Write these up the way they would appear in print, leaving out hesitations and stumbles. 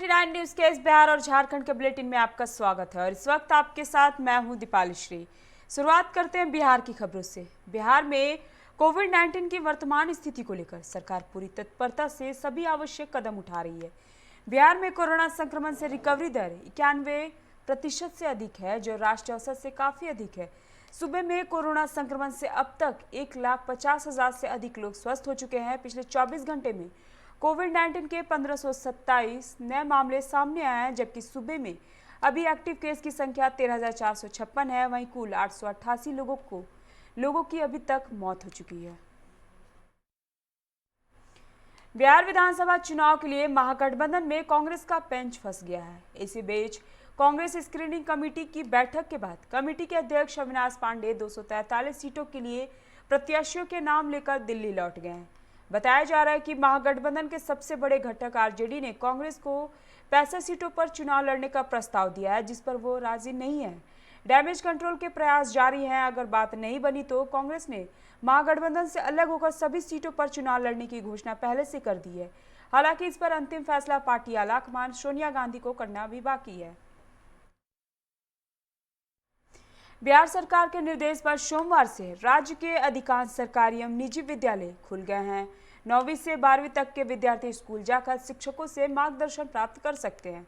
99 news के इस बिहार और झारखंड के बुलेटिन में आपका स्वागत है और इस वक्त आपके साथ मैं हूं दीपाली श्री। शुरुआत करते हैं बिहार की खबरों से। बिहार में कोविड-19 की वर्तमान स्थिति को लेकर सरकार पूरी तत्परता से सभी आवश्यक कदम उठा रही है। बिहार में कोरोना संक्रमण से रिकवरी दर 91% से अधिक है, जो राष्ट्रीय औसत से काफी अधिक है। सूबे में कोरोना संक्रमण से अब तक 1,50,000 से अधिक लोग स्वस्थ हो चुके हैं। पिछले 24 घंटे में कोविड-19 के 1527 नए मामले सामने आए हैं, जबकि सूबे में अभी एक्टिव केस की संख्या 13,456 है। वहीं कुल 888 लोगों की अभी तक मौत हो चुकी है। बिहार विधानसभा चुनाव के लिए महागठबंधन में कांग्रेस का पेंच फंस गया है। इसी बीच कांग्रेस स्क्रीनिंग कमेटी की बैठक के बाद कमेटी के अध्यक्ष अविनाश पांडे 243 सीटों के लिए प्रत्याशियों के नाम लेकर दिल्ली लौट गए हैं। बताया जा रहा है कि महागठबंधन के सबसे बड़े घटक आरजेडी ने कांग्रेस को 65 सीटों पर चुनाव लड़ने का प्रस्ताव दिया है, जिस पर वो राजी नहीं है। डैमेज कंट्रोल के प्रयास जारी हैं। अगर बात नहीं बनी तो कांग्रेस ने महागठबंधन से अलग होकर सभी सीटों पर चुनाव लड़ने की घोषणा पहले से कर दी है। हालांकि इस पर अंतिम फैसला पार्टी आलाकमान सोनिया गांधी को करना भी बाकी है। बिहार सरकार के निर्देश पर सोमवार से राज्य के अधिकांश सरकारी एवं निजी विद्यालय खुल गए हैं। 9वीं से 12वीं तक के विद्यार्थी स्कूल जाकर शिक्षकों से मार्गदर्शन प्राप्त कर सकते हैं।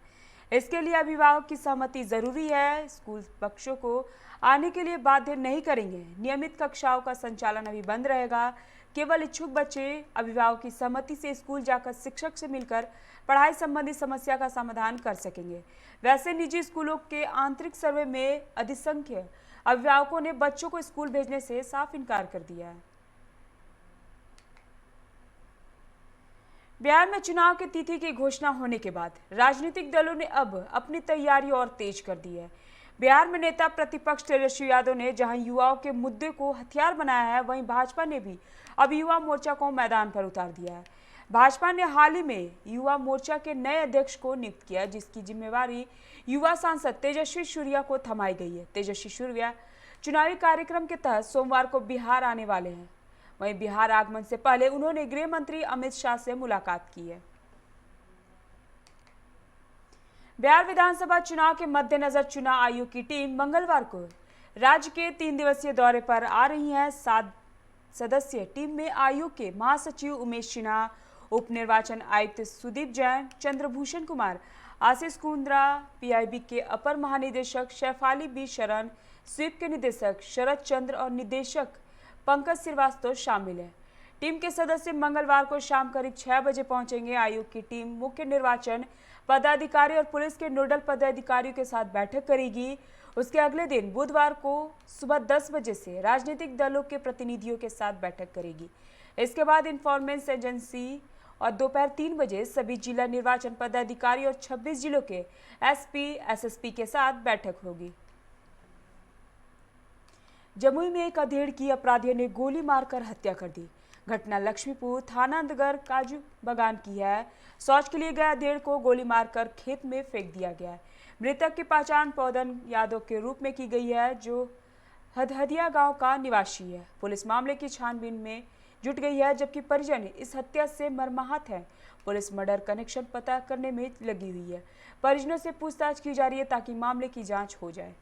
इसके लिए अभिभावक की सहमति जरूरी है। स्कूल पक्षों को आने के लिए बाध्य नहीं करेंगे। नियमित कक्षाओं का संचालन अभी बंद रहेगा। केवल इच्छुक बच्चे अभिभावक की सहमति से स्कूल जाकर शिक्षक से मिलकर पढ़ाई संबंधी समस्या का समाधान कर सकेंगे। वैसे निजी स्कूलों के आंतरिक सर्वे में अधिसंख्य अभिभावकों ने बच्चों को स्कूल भेजने से साफ इनकार कर दिया है। बिहार में चुनाव की तिथि की घोषणा होने के बाद राजनीतिक दलों ने अब अपनी तैयारी और तेज कर दी है। बिहार में नेता प्रतिपक्ष तेजस्वी यादव ने जहां युवाओं के मुद्दे को हथियार बनाया है, वहीं भाजपा ने भी अब युवा मोर्चा को मैदान पर उतार दिया है। भाजपा ने हाल ही में युवा मोर्चा के नए अध्यक्ष को नियुक्त किया, जिसकी जिम्मेवारी युवा सांसद तेजस्वी सूर्या को थमाई गई है। तेजस्वी सूर्या चुनावी कार्यक्रम के तहत सोमवार को बिहार आने वाले हैं। वहीं बिहार आगमन से पहले उन्होंने गृह मंत्री अमित शाह से मुलाकात की है। बिहार विधानसभा चुनाव के मद्देनजर चुनाव आयोग की टीम मंगलवार को राज्य के 3 दिवसीय दौरे पर आ रही है। 7 सदस्यीय टीम में आयोग के महासचिव उमेश सिन्हा, उप निर्वाचन आयुक्त सुदीप जैन, चंद्रभूषण कुमार, आशीष कुंद्रा, पीआईबी के अपर महानिदेशक शेफाली बी शरण, स्वीप के निदेशक शरद चंद्र और निदेशक पंकज श्रीवास्तव शामिल है। टीम के सदस्य मंगलवार को शाम करीब 6 बजे पहुंचेंगे। आयोग की टीम मुख्य निर्वाचन पदाधिकारी और पुलिस के नोडल पदाधिकारियों के साथ बैठक करेगी। उसके अगले दिन बुधवार को सुबह 10 बजे से राजनीतिक दलों के प्रतिनिधियों के साथ बैठक करेगी। इसके बाद इंफॉर्मेंस एजेंसी और दोपहर 3 बजे सभी जिला निर्वाचन पदाधिकारी और 26 जिलों के एसपी, एसएसपी के साथ बैठक होगी। जमुई में एक अधेड़ की अपराधियों ने गोली मारकर हत्या कर दी। घटना लक्ष्मीपुर थाना अंतर्गत काजू बागान की है। शौच के लिए गए अधेड़ को गोली मारकर खेत में फेंक दिया गया है। मृतक की पहचान पौधन यादव के रूप में की गई है, जो हदहदिया गांव का निवासी है। पुलिस मामले की छानबीन में जुट गई है, जबकि परिजन इस हत्या से मर्माहत है। पुलिस मर्डर कनेक्शन पता करने में लगी हुई है। परिजनों से पूछताछ की जा रही है ताकि मामले की जांच हो जाए।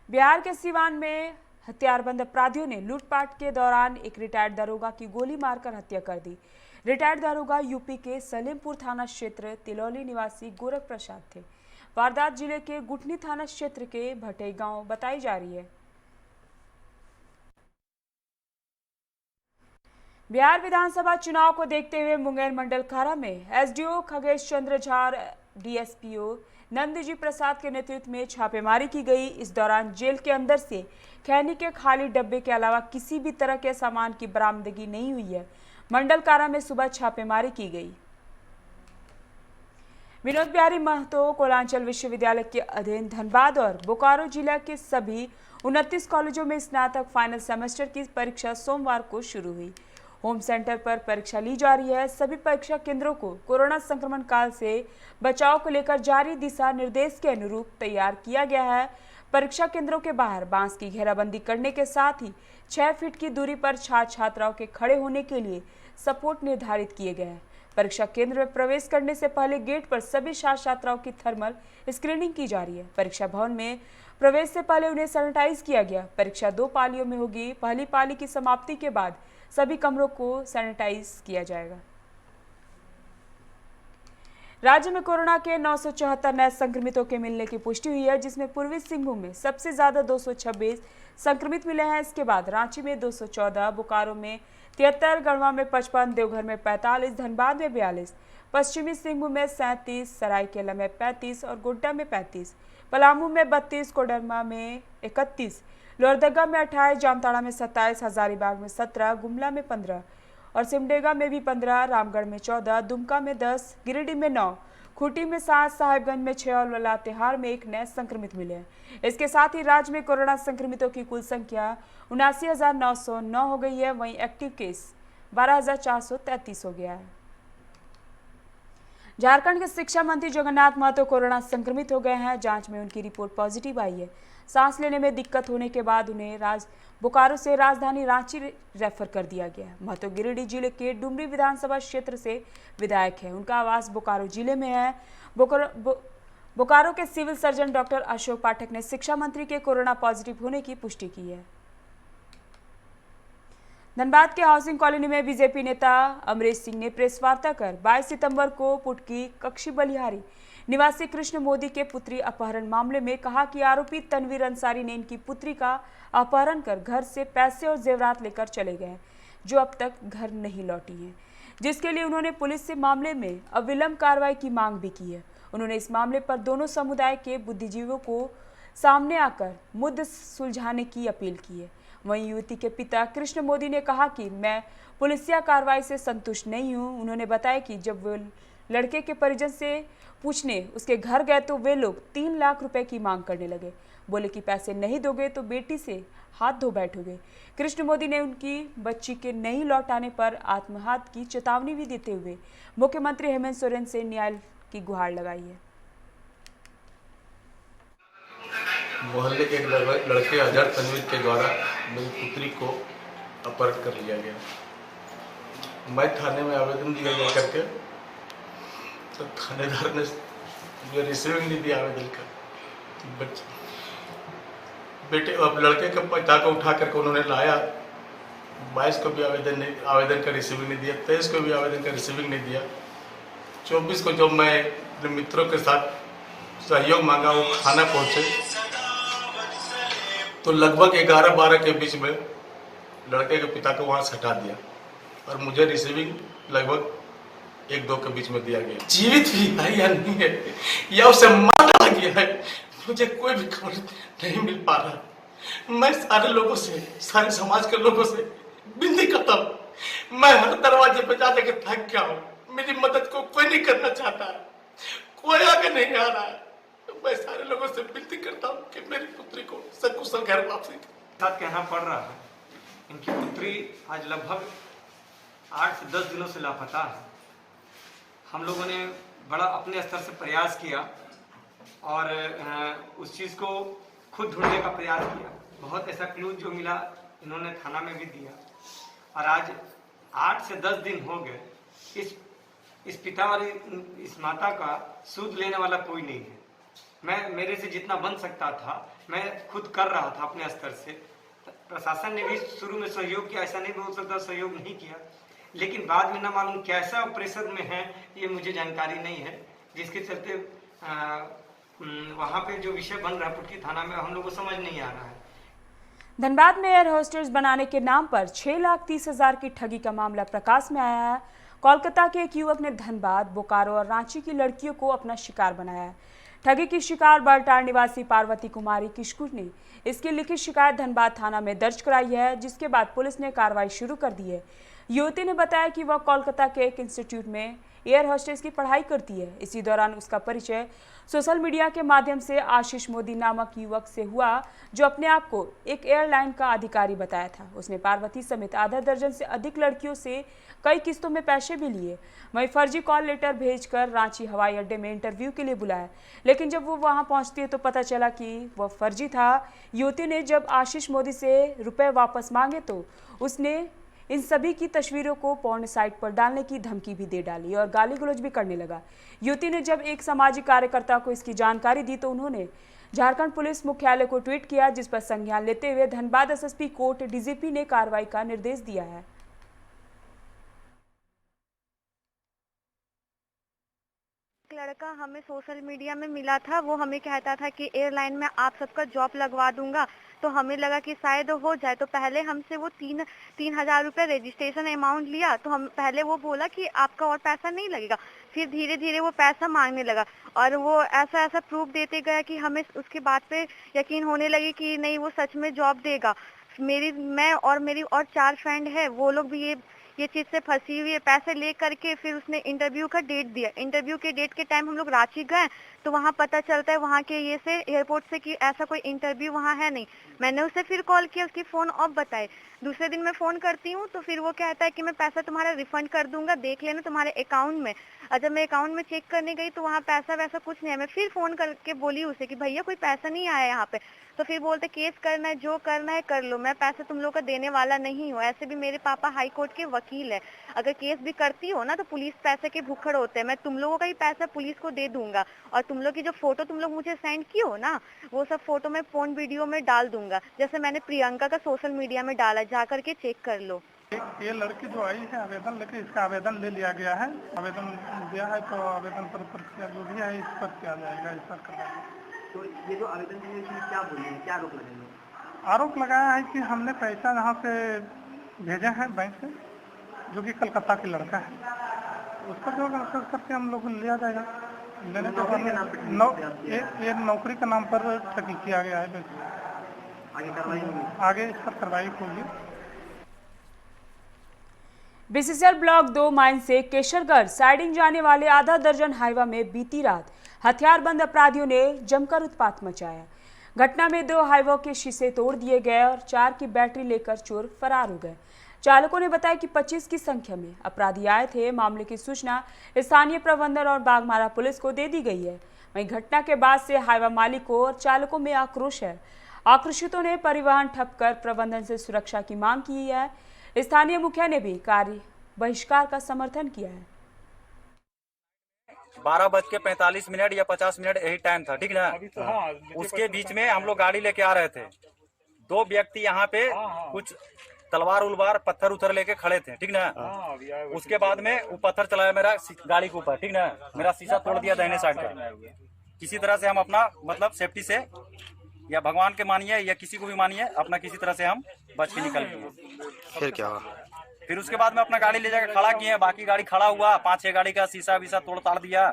बिहार के सीवान में हथियारबंद अपराधियों ने लूटपाट के दौरान एक रिटायर्ड दरोगा की गोली मारकर हत्या कर दी। रिटायर्ड दरोगा यूपी के सलेमपुर थाना क्षेत्र तिलौली निवासी गोरख प्रसाद थे। वारदात जिले के गुठनी थाना क्षेत्र के भटई गांव बताई जा रही है। बिहार विधानसभा चुनाव को देखते हुए मुंगेर मंडल कारा में एसडीओ खगेश चंद्र झा और डीएसपीओ नंदजी प्रसाद के नेतृत्व में छापेमारी की गई। इस दौरान जेल के अंदर से खैनी के खाली डब्बे के अलावा किसी भी तरह के सामान की बरामदगी नहीं हुई है। मंडल कारा में सुबह छापेमारी की गई। विनोद बिहारी महतो कोलांचल विश्वविद्यालय के अधीन धनबाद और बोकारो जिला के सभी 29 कॉलेजों में स्नातक फाइनल सेमेस्टर की परीक्षा सोमवार को शुरू हुई। होम सेंटर पर परीक्षा ली जा रही है। सभी परीक्षा केंद्रों को कोरोना संक्रमण काल से बचाव को लेकर जारी दिशा निर्देश के अनुरूप तैयार किया गया है। परीक्षा केंद्रों के बाहर बांस की घेराबंदी करने के साथ ही 6 फीट की दूरी पर छात्र छात्राओं के खड़े होने के लिए सपोर्ट निर्धारित किए गए हैं। परीक्षा केंद्र में प्रवेश करने से पहले गेट पर सभी छात्र छात्राओं की थर्मल स्क्रीनिंग की जा रही है। परीक्षा भवन में प्रवेश से पहले उन्हें सैनिटाइज किया गया। परीक्षा 2 पालियों में होगी। पहली पाली की समाप्ति के बाद सभी कमरों को सैनिटाइज किया जाएगा। राज्य में कोरोना के 974 नए संक्रमितों के मिलने की पुष्टि हुई है, जिसमें पूर्वी सिंहभूम में सबसे ज्यादा 226 संक्रमित मिले हैं। इसके बाद रांची में 214, बोकारो में 73, गढ़वा में 55, देवघर में 45, धनबाद में 42, पश्चिमी सिंहभूम में 37, सरायकेला में 35 और गोड्डा में 35, पलामू में 32, कोडरमा में 31, लोहरदगा में 28, जामताड़ा में 27, हजारीबाग में 17, गुमला में 15 और सिमडेगा में भी 15, रामगढ़ में 14, दुमका में 10, गिरिडीह में 9, खूंटी में 7, साहिबगंज में 6 और लातेहार में 1 नए संक्रमित मिले हैं। इसके साथ ही राज्य में कोरोना संक्रमितों की कुल संख्या 79,909 हो गई है। वहीं एक्टिव केस 12,433 हो गया है। झारखंड के शिक्षा मंत्री जगन्नाथ महतो कोरोना संक्रमित हो गए हैं। जांच में उनकी रिपोर्ट पॉजिटिव आई है। सांस लेने में दिक्कत होने के बाद उन्हें बोकारो से राजधानी रांची रेफर कर दिया गया। महतो गिरिडीह जिले के डुमरी विधानसभा क्षेत्र से विधायक है। उनका आवास बोकारो जिले में है। बोकारो के सिविल सर्जन डॉक्टर अशोक पाठक ने शिक्षा मंत्री के कोरोना पॉजिटिव होने की पुष्टि की है। धनबाद के हाउसिंग कॉलोनी में बीजेपी नेता अमरीश सिंह ने प्रेस वार्ता कर 22 सितंबर को पुटकी कक्षी बलिहारी निवासी कृष्ण मोदी के पुत्री अपहरण मामले में कहा कि आरोपी तनवीर अंसारी ने इनकी पुत्री का अपहरण कर घर से पैसे और जेवरात लेकर चले गए, जो अब तक घर नहीं लौटी हैं, जिसके लिए उन्होंने पुलिस से मामले में अविलंब कार्रवाई की मांग भी की है। उन्होंने इस मामले पर दोनों समुदाय के बुद्धिजीवियों को सामने आकर मुद्दे सुलझाने की अपील की है। वहीं युवती के पिता कृष्ण मोदी ने कहा कि मैं पुलिसिया कार्रवाई से संतुष्ट नहीं हूं। उन्होंने बताया कि जब वे लड़के के परिजन से पूछने उसके घर गए तो वे लोग 3 लाख रुपए की मांग करने लगे। बोले कि पैसे नहीं दोगे तो बेटी से हाथ धो बैठोगे। कृष्ण मोदी ने उनकी बच्ची के नहीं लौटाने पर आत्मघात की चेतावनी भी देते हुए मुख्यमंत्री हेमंत सोरेन से न्याय की गुहार लगाई है। मोहल्ले के एक लड़के अजहर तनवीर के द्वारा मेरी पुत्री को अपहरण कर लिया गया। मैं थाने में आवेदन दिया जा करके तो थानेदार ने मुझे रिसीविंग नहीं दिया आवेदन का। बेटे अब लड़के के पिता को उठा करके उन्होंने लाया। 22 को भी आवेदन का रिसीविंग नहीं दिया, 23 को भी आवेदन का रिसीविंग नहीं दिया। 24 को जब मैं अपने मित्रों के साथ सहयोग मांगा, वो थाना पहुंचे तो लगभग 11-12 के बीच में लड़के के पिता को वहां से हटा दिया और मुझे रिसीविंग लगभग 1-2 के बीच में दिया गया। जीवित भी है या नहीं है या उसे मार डाला गया है, मुझे कोई भी खबर नहीं मिल पा रहा। मैं सारे लोगों से, सारे समाज के लोगों से विनती करता हूँ। मैं हर दरवाजे पे जाने के थक गया हूँ। मेरी मदद को कोई नहीं करना चाहता है, कोई आगे नहीं आ रहा है। मैं सारे लोगों से विनती करता हूँ कि मेरी पुत्री को सकुशल घर वापसी साथ कहना पड़ रहा है। इनकी पुत्री आज लगभग 8 से 10 दिनों से लापता है। हम लोगों ने बड़ा अपने स्तर से प्रयास किया और उस चीज़ को खुद ढूंढने का प्रयास किया। बहुत ऐसा क्लू जो मिला इन्होंने थाना में भी दिया और आज 8 से 10 दिन हो गए। इस पिता और इस माता का सूद लेने वाला कोई नहीं है। मेरे से जितना बन सकता था मैं खुद कर रहा था अपने स्तर से। प्रशासन ने भी शुरू में सहयोग किया, ऐसा नहीं बोल सकता सहयोग नहीं किया, लेकिन बाद में ना मालूम कैसा प्रेशर में है ये मुझे जानकारी नहीं है, जिसके चलते वहाँ पे जो विषय बन रहा है पुटकी थाना में हम लोग को समझ नहीं आ रहा है। धनबाद में एयर होस्टेस बनाने के नाम पर 6,30,000 की ठगी का मामला प्रकाश में आया है। कोलकाता के एक युवक ने धनबाद, बोकारो और रांची की लड़कियों को अपना शिकार बनाया है। ठगी की शिकार बलटार निवासी पार्वती कुमारी किशकुर ने इसकी लिखित शिकायत धनबाद थाना में दर्ज कराई है, जिसके बाद पुलिस ने कार्रवाई शुरू कर दी है। युवती ने बताया कि वह कोलकाता के एक इंस्टीट्यूट में एयर होस्टेस की पढ़ाई करती है। इसी दौरान उसका परिचय सोशल मीडिया के माध्यम से आशीष मोदी नामक युवक से हुआ, जो अपने आप को एक एयरलाइन का अधिकारी बताया था। उसने पार्वती समेत आधा दर्जन से अधिक लड़कियों से कई किस्तों में पैसे भी लिए। वहीं फर्जी कॉल लेटर भेजकर रांची हवाई अड्डे में इंटरव्यू के लिए बुलाया, लेकिन जब वो वहां पहुंचती है तो पता चला कि वह फर्जी था। युवती ने जब आशीष मोदी से रुपए वापस मांगे तो उसने इन सभी की तस्वीरों को पोर्न साइट पर डालने की धमकी भी दे डाली और गाली गलौज भी करने लगा। युवती ने जब एक सामाजिक कार्यकर्ता को इसकी जानकारी दी तो उन्होंने झारखंड पुलिस मुख्यालय को ट्वीट किया, जिस पर संज्ञान लेते हुए धनबाद एसएसपी कोर्ट डीजीपी ने कार्रवाई का निर्देश दिया है। लड़का हमें सोशल मीडिया में मिला था, वो हमें कहता था कि एयरलाइन में आप सबका जॉब लगवा दूंगा। तो हमें लगा कि शायद हो जाए, तो पहले हमसे वो 3,000 रुपये रजिस्ट्रेशन अमाउंट लिया। तो हम पहले वो बोला कि आपका और पैसा नहीं लगेगा, फिर धीरे धीरे वो पैसा मांगने लगा और वो ऐसा प्रूफ देते गया कि हमें उसकी बात पे यकीन होने लगी कि नहीं वो सच में जॉब देगा। मैं और मेरी और 4 फ्रेंड है, वो लोग भी ये चीज़ से फंसी हुई है। पैसे ले करके फिर उसने इंटरव्यू का डेट दिया। इंटरव्यू के डेट के टाइम हम लोग रांची गए तो वहाँ पता चलता है वहाँ के ये से एयरपोर्ट से कि ऐसा कोई इंटरव्यू वहाँ है नहीं। मैंने उसे फिर कॉल किया, उसकी फ़ोन ऑफ बताए। दूसरे दिन मैं फ़ोन करती हूँ तो फिर वो कहता है कि मैं पैसा तुम्हारा रिफंड कर दूंगा, देख लेना तुम्हारे अकाउंट में। और जब मैं अकाउंट में चेक करने गई तो वहाँ पैसा वैसा कुछ नहीं है। मैं फिर फ़ोन करके बोली उसे कि भैया कोई पैसा नहीं आया यहाँ पे। तो फिर बोलते केस करना है, जो करना है कर लो, मैं पैसे तुम लोग का देने वाला नहीं हूँ। ऐसे भी मेरे पापा हाई कोर्ट के वकील है, अगर केस भी करती हो ना तो पुलिस पैसे के भूखड़ होते हैं। मैं तुम लोगों का ही पैसा पुलिस को दे दूंगा और तुम लोग की जो फोटो तुम लोग मुझे सेंड किए हो ना, वो सब फोटो मैं फोन वीडियो में डाल दूंगा, जैसे मैंने प्रियंका का सोशल मीडिया में डाला, जा करके चेक कर लो। ये लड़की जो आई है आवेदन लेके, इसका आवेदन ले लिया गया है। आवेदन दिया है तो आवेदन पर प्रक्रिया जो भी है इस पर किया जाएगा, इस पर करवाएंगे। तो ये जो आवेदन है इसमें क्या बोले हैं, क्या आरोप लगाएंगे? आरोप लगाया है कि हमने पैसा यहाँ से भेजे हैं बैंक से, जो कि कलकत्ता की लड़का है, उस पर जो करके हम लोग लिया जाएगा। लेने के बाद ये नौकरी के नाम पर शकील किया गया है। आगे कार्रवाई होगी, आगे इस पर कार्रवाई होगी। बीसीसीएल ब्लॉक 2 माइन से केशरगढ़ साइडिंग जाने वाले आधा दर्जन हाईवा में बीती रात हथियारबंद अपराधियों ने जमकर उत्पात मचाया। घटना में 2 हाईवा के शीशे तोड़ दिए गए और 4 की बैटरी लेकर चोर फरार हो गए। चालकों ने बताया कि 25 की संख्या में अपराधी आए थे। मामले की सूचना स्थानीय प्रबंधन और बागमारा पुलिस को दे दी गई है। वहीं घटना के बाद से हाईवा मालिकों और चालकों में आक्रोश है। आक्रोशितों ने परिवहन ठप कर प्रबंधन से सुरक्षा की मांग की है। स्थानीय मुखिया ने भी कार्य बहिष्कार का समर्थन किया है। 12:45 या 50 मिनट यही टाइम था, ठीक ना? उसके बीच में हम लोग गाड़ी लेके आ रहे थे। 2 व्यक्ति यहाँ पे कुछ तलवार उलवार पत्थर उथर लेके खड़े थे, ठीक ना? उसके बाद में वो पत्थर चलाया मेरा गाड़ी के ऊपर, ठीक ना? मेरा शीशा तोड़ दिया दाहिने साइड का। किसी तरह से हम अपना मतलब सेफ्टी से, या भगवान के मानिए या किसी को भी मानिए, अपना किसी तरह से हम बच के निकल गए। फिर क्या हुआ? फिर उसके बाद में अपना गाड़ी ले जाकर खड़ा किए, बाकी गाड़ी खड़ा हुआ, 5-6 गाड़ी का शीशा वीसा तोड़ ताड़ दिया,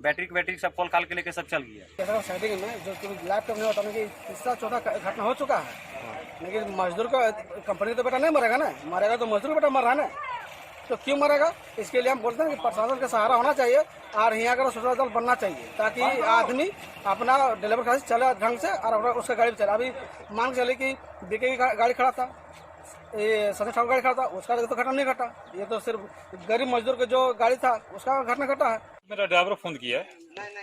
बैटरी सब खोल खाल के लेके सब चल गया। सेटिंग में जो लैपटॉप में बताने की तीसरा चौथा घटना हो चुका है, लेकिन मजदूर का कंपनी तो बेटा नहीं मरेगा ना, मरेगा तो मजदूर बेटा मर रहा है ना, तो क्यों मरेगा? इसके लिए हम बोलते हैं कि प्रशासन का सहारा होना चाहिए और यहाँ का सूचना दल बनना चाहिए, ताकि आदमी अपना डिलीवर कर चले ढंग से और उसका गाड़ी चले। अभी मान के चले कि बीके की गाड़ी खड़ा था, ये संजय ठाकुर गाड़ी खड़ा था, उसका तो घटना नहीं घटा। ये तो सिर्फ गरीब मजदूर का जो गाड़ी था उसका घटना घटा है। मेरा ड्राइवर फोन किया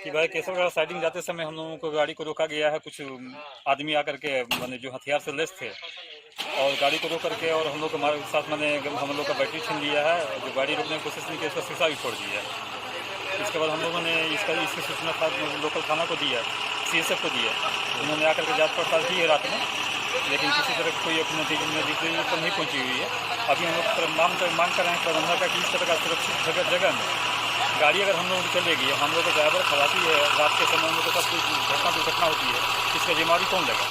कि भाई केशवगढ़ साइडिंग जाते समय हम लोगों को गाड़ी को रोका गया है, कुछ आदमी आकर के मैंने जो हथियार से लेस थे और गाड़ी को रोक करके और हम लोग के साथ मैंने हम लोग का बैटरी छीन लिया है, जो गाड़ी रोकने की कोशिश नहीं की, इसका शीशा भी फोड़ दिया है। इसके बाद हम लोगों ने इसकी सूचना लोकल थाना को दिया, CSF को दिया। उन्होंने आकर के जाँच पड़ताल की है रात में, लेकिन किसी तरह कोई नतीजे पर नहीं पहुँची हुई है। अभी हम लोग मांग कर रहे हैं प्रबंधन का कि इस तरह का सुरक्षित जगह में गाड़ी अगर हम लोग चलेगी, हम लोग का ड्राइवर खराबी है, रात के समय में तो सब कोई दुर्घटना होती है, इसका जिम्मेदारी कौन लेगा?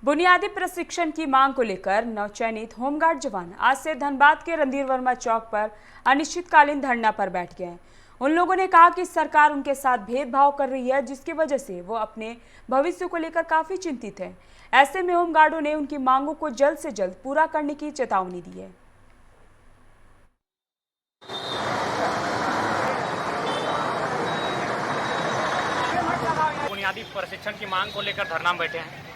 बुनियादी प्रशिक्षण की मांग को लेकर नवचयनित होमगार्ड जवान आज से धनबाद के रणधीर वर्मा चौक पर अनिश्चितकालीन धरना पर बैठ गए। उन लोगों ने कहा कि सरकार उनके साथ भेदभाव कर रही है, जिसकी वजह से वो अपने भविष्य को लेकर काफी चिंतित है। ऐसे में होमगार्डों ने उनकी मांगों को जल्द से जल्द पूरा करने की चेतावनी दी है। बुनियादी प्रशिक्षण की मांग को लेकर धरना में बैठे हैं।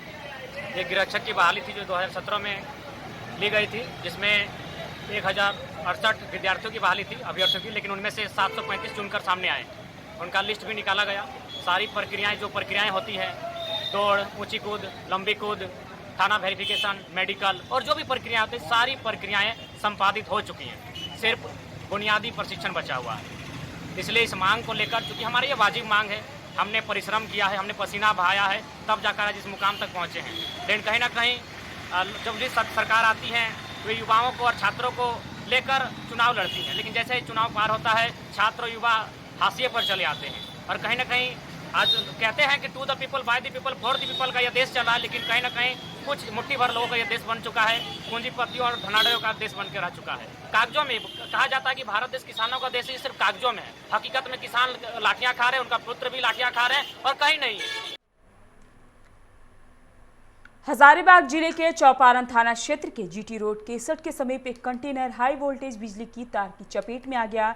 ये गृहरक्षक की बहाली थी जो 2017 में ली गई थी, जिसमें 1068 विद्यार्थियों की बहाली थी, अभ्यर्थियों की, लेकिन उनमें से 735 चुनकर सामने आए। उनका लिस्ट भी निकाला गया। सारी प्रक्रियाएं जो प्रक्रियाएं होती हैं, दौड़, ऊंची कूद, लंबी कूद, थाना वेरिफिकेशन, मेडिकल और जो भी प्रक्रिया होती है सारी प्रक्रियाएं संपादित हो चुकी हैं। सिर्फ बुनियादी प्रशिक्षण बचा हुआ है। इसलिए इस मांग को लेकर, चूँकि हमारी ये वाजिब मांग है, हमने परिश्रम किया है, हमने पसीना बहाया है, तब जाकर आज इस मुकाम तक पहुँचे हैं। लेकिन कहीं ना कहीं जब भी सरकार आती है वे युवाओं को और छात्रों को लेकर चुनाव लड़ती है, लेकिन जैसे ही चुनाव पार होता है छात्र और युवा हाशिए पर चले आते हैं। और कहीं ना कहीं आज कहते हैं कि to the people, by the people, for the people का यह देश चला है, लेकिन कहीं ना कहीं कुछ मुट्ठी भर लोगों का यह देश बन चुका है, पूंजीपतियों और धनाढ़यों का देश बन के रह चुका है। कागजों में कहा जाता है कि भारत देश किसानों का देश है, सिर्फ कागजों में है। हकीकत में किसान लाठियां खा रहे हैं, उनका पुत्र भी लाठियां खा रहे हैं और कहीं नहीं। हजारीबाग जिले के चौपारण थाना क्षेत्र के जीटी रोड केसट के समीप एक कंटेनर हाई वोल्टेज बिजली की तार की चपेट में आ गया।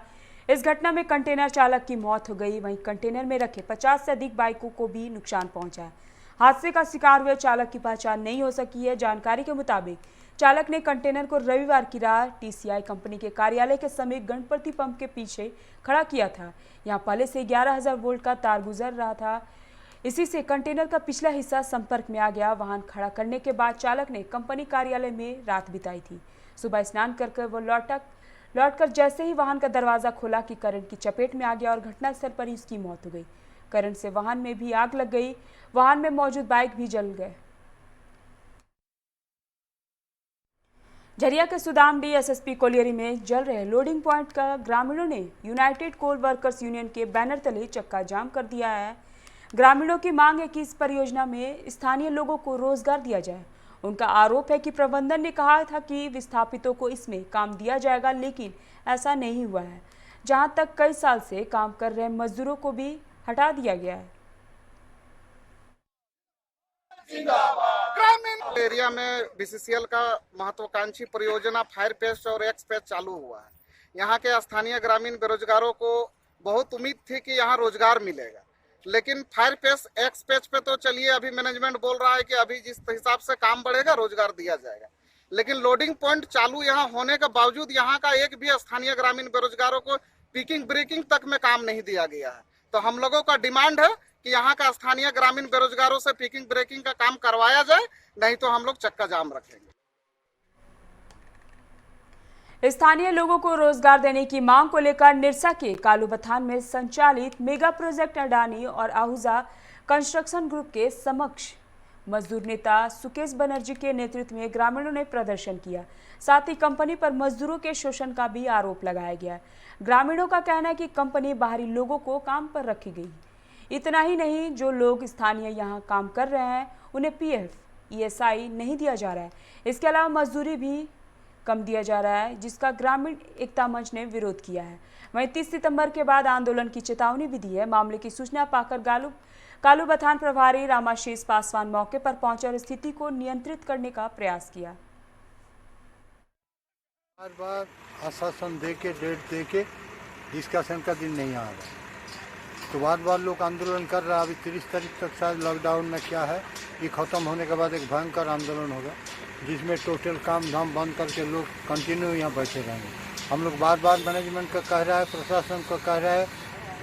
इस घटना में कंटेनर चालक की मौत हो गई, वहीं कंटेनर में रखे 50 से अधिक बाइकों को भी नुकसान पहुंचा। हादसे का शिकार हुए चालक की पहचान नहीं हो सकी है। जानकारी के मुताबिक चालक ने कंटेनर को रविवार की रात टीसीआई कंपनी के कार्यालय के समीप गणपति पंप के पीछे खड़ा किया था। यहाँ पहले से 11,000 वोल्ट का तार गुजर रहा था। इसी से कंटेनर का पिछला हिस्सा संपर्क में आ गया। वाहन खड़ा करने के बाद चालक ने कंपनी कार्यालय में रात बिताई थी। सुबह स्नान कर वो लौटकर जैसे ही वाहन का दरवाजा खोला कि करंट की चपेट में आ गया और घटनास्थल पर ही उसकी मौत हो गई। करंट से वाहन में भी आग लग गई, वाहन में मौजूद बाइक भी जल गए। झरिया के सुदामडी एसएसपी कोलियरी में जल रहे लोडिंग पॉइंट का ग्रामीणों ने यूनाइटेड कोल वर्कर्स यूनियन के बैनर तले चक्का जाम कर दिया है। ग्रामीणों की मांग है कि इस परियोजना में स्थानीय लोगों को रोजगार दिया जाए। उनका आरोप है कि प्रबंधन ने कहा था कि विस्थापितों को इसमें काम दिया जाएगा, लेकिन ऐसा नहीं हुआ है। जहां तक कई साल से काम कर रहे मजदूरों को भी हटा दिया गया है। ग्रामीण एरिया में बीसीसीएल का महत्वाकांक्षी परियोजना फायर पेस्ट और एक्स पेस्ट चालू हुआ है। यहाँ के स्थानीय ग्रामीण बेरोजगारों को बहुत उम्मीद थी कि यहाँ रोजगार मिलेगा, लेकिन फायर पेस्ट एक्स पेस्ट पे तो चलिए अभी मैनेजमेंट बोल रहा है कि अभी जिस हिसाब से काम बढ़ेगा रोजगार दिया जाएगा, लेकिन लोडिंग पॉइंट चालू यहाँ होने के बावजूद यहाँ का एक भी स्थानीय ग्रामीण बेरोजगारों को पिकिंग ब्रेकिंग तक में काम नहीं दिया गया है। तो हम लोगों का डिमांड है कि यहाँ का स्थानीय ग्रामीण बेरोजगारों से पिकिंग ब्रेकिंग का काम करवाया जाए, नहीं तो हम लोग चक्का जाम रखेंगे। स्थानीय लोगों को रोजगार देने की मांग को लेकर निरसा के कालूबथान में संचालित मेगा प्रोजेक्ट अडानी और आहूजा कंस्ट्रक्शन ग्रुप के समक्ष मजदूर नेता सुकेश बनर्जी के नेतृत्व में ग्रामीणों ने प्रदर्शन किया। साथ ही कंपनी पर मजदूरों के शोषण का भी आरोप लगाया गया। ग्रामीणों का कहना है कि कंपनी बाहरी लोगों को काम पर रखी गई। इतना ही नहीं, जो लोग स्थानीय यहाँ काम कर रहे हैं उन्हें पीएफ, ईएसआई नहीं दिया जा रहा है। इसके अलावा मजदूरी भी कम दिया जा रहा है, जिसका ग्रामीण एकता मंच ने विरोध किया है। वहीं 30 सितंबर के बाद आंदोलन की चेतावनी भी दी है। मामले की सूचना पाकर कालूबथान प्रभारी रामाशीष पासवान मौके पर पहुंचे और स्थिति को नियंत्रित करने का प्रयास किया। बार बार आश्वासन दे के डेट दे के डिस्कशन का दिन नहीं आ रहा, तो बार बार लोग आंदोलन कर रहा है। अभी 30 तारीख तक शायद लॉकडाउन में क्या है, ये खत्म होने के बाद एक भयंकर आंदोलन होगा, जिसमें टोटल काम धाम बंद करके लोग कंटिन्यू यहाँ बैठे रहेंगे। हम लोग बार बार मैनेजमेंट का कह रहा है, प्रशासन को कह रहा है,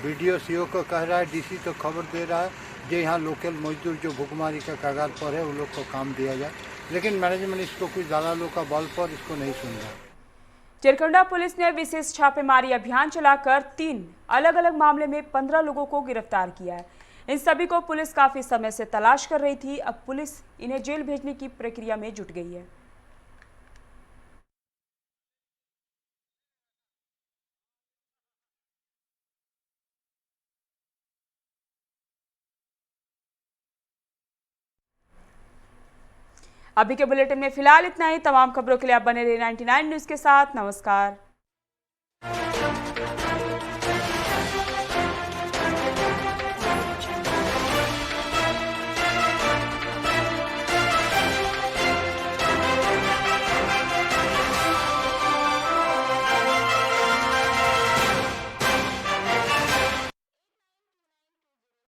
बीडीओ सीओ को कह रहा है, डीसी तो खबर दे रहा है जो यहाँ लोकल मजदूर जो भूखमरी का कगार पर है उन लोग को काम दिया जाए, लेकिन मैनेजमेंट इसको कुछ दलालों का बल पर इसको नहीं सुन रहा। चिरकुंडा पुलिस ने विशेष छापेमारी अभियान चलाकर 3 अलग अलग मामले में 15 लोगों को गिरफ्तार किया है। इन सभी को पुलिस काफी समय से तलाश कर रही थी। अब पुलिस इन्हें जेल भेजने की प्रक्रिया में जुट गई है। अभी के बुलेटिन में फिलहाल इतना ही। तमाम खबरों के लिए आप बने रहिए 99 न्यूज के साथ। नमस्कार।